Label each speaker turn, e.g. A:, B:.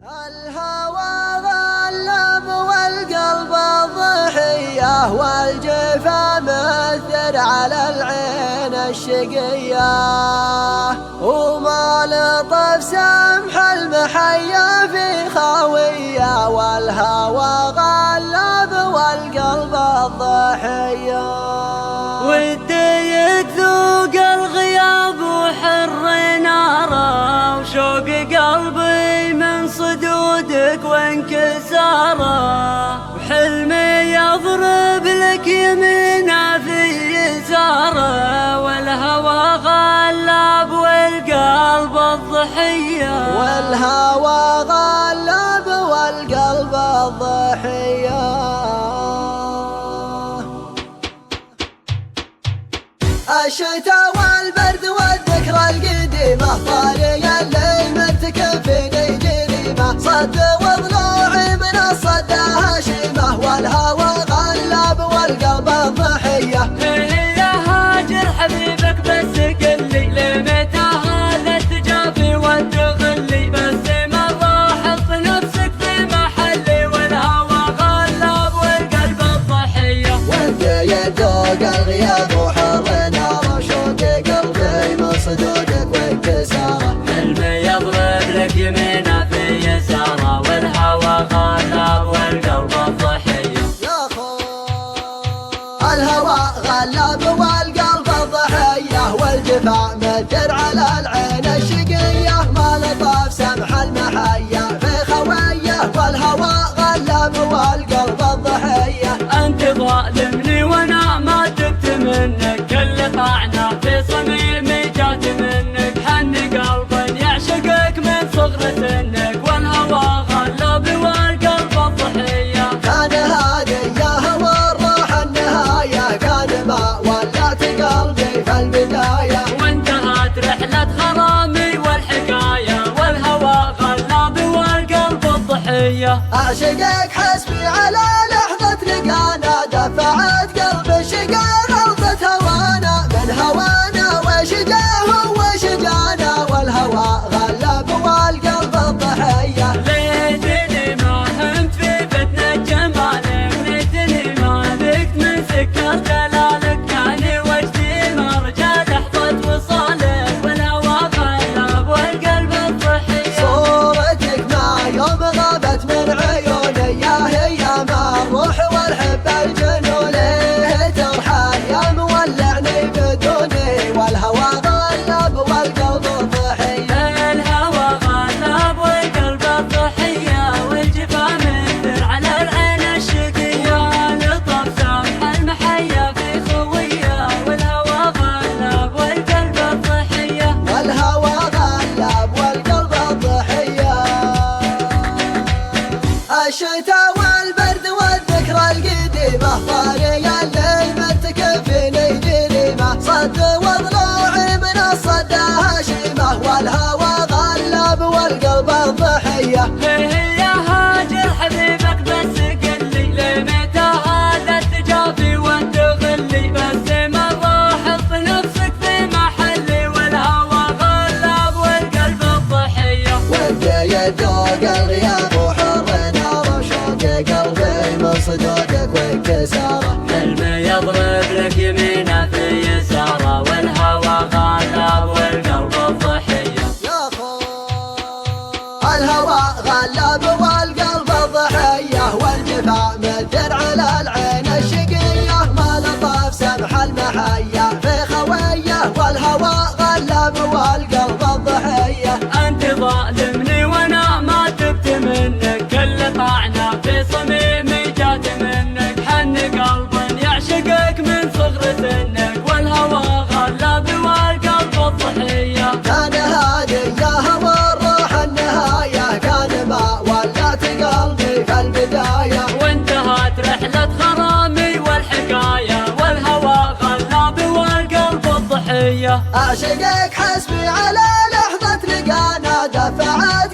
A: الهوى غلب والقلب ضحية والجفا مثل على العين الشقية وما لطف سمح المحيا في خاوية والهوى غلب والقلب الضحية
B: ودي يذوق الغياب وحر ناره وشوق قلبي من صدودك وانكساره وحلمي يضرب لك يمينه في يساره والهوى غلب والقلب الضحية
A: والهوى غلب والقلب الضحية الشتاء والبرد والذكرى القديمة طاري الليل مرتكفني جريمة صد وضلوعي من الصدى هشيمة والهوى غلب والقلب الضحية
B: يا هاجر حبيبك بس قلي لمتى هذا التجافي والتغلي بس مرة حط نفسك في محلي والهوى غلب والقلب الضحية
A: ودي يدوق الغياب وحر نار شوق قلبي من صدودك وانكساره
B: حلمي يضرب لك يمينه في يساره والهوى غلب والقلب الضحية
A: يا خو الهوى غلب والقلب الضحية والجفا مثل على العين الشقية ما لطف سمح المحيا في خويه والهوى غلب والقلب الضحية
B: أنت ظالمني وأنا ما تبت منك كل طعنة في صميمي جات منك حن قلب يعشقك من صغر سنك والهوى غلب والقلب الضحية
A: كان هادي يا هوى الروح النهاية كان ما ولات قلبي في البداية
B: وانتهت رحلة غرامي والحكاية والهوى غلب والقلب الضحية
A: أعشقك حسبي على لحظة لقانا دفعت قلب الشقا غلطة هوانا من هوانا وشجاه وشجانا والهوى غلب والقلب الضحية
B: ليتني ما همت في فتنة جمالك ليتني ما ذقت من سكر دلالك كاني وجدي مرجى لحظة وصالك والهوى غلب والقلب الضحية
A: صورتك ما يوم غابت من عيوني يا هي ما الروح والحب الجنون ترحل يا مولعني بدوني والهوى غلب والقلب الضحية
B: الهوى غلب والقلب الضحية والجفا مثل على العين الشقية لطف سمح المحيا في خوية والهوى غلب والقلب الضحية
A: والهوى غلب والقلب الضحية الشتاء والبرد والذكرى القديمة طاري الليل مرتكفني جريمة صد وضلوعي من الصدى هشيمة والهوى غلب والقلب الضحية
B: يا هاجر حبيبك بس قلي لمتى هذا التجافي والتغلي بس مرة حط نفسك في محلي والهوى غلب والقلب الضحية
A: ودي يدوق الغياب وحر نار شوق قلبي من صدودك وانكساره
B: حلمي يضرب لك يمينه في يساره والهوى غلب والقلب الضحية
A: يا خو الهوى غلب والقلب الضحية والجفا مثل على العين الشقية ما لطف سمح المحيا في خويه والهوى غلب والقلب الضحية
B: أنت ظالمني وأنا ما تبت منك كل طعنة في صميمي جات منك حن قلب يعشقك من صغر سنك والهوى غلب والقلب الضحية
A: كان هادي يا هوى الروح النهاية كان ما ولات قلبي في البداية
B: وانتهت رحلة غرامي والحكاية والهوى غلب والقلب الضحية
A: أعشقك حسبي على لحظة لقانا دفعت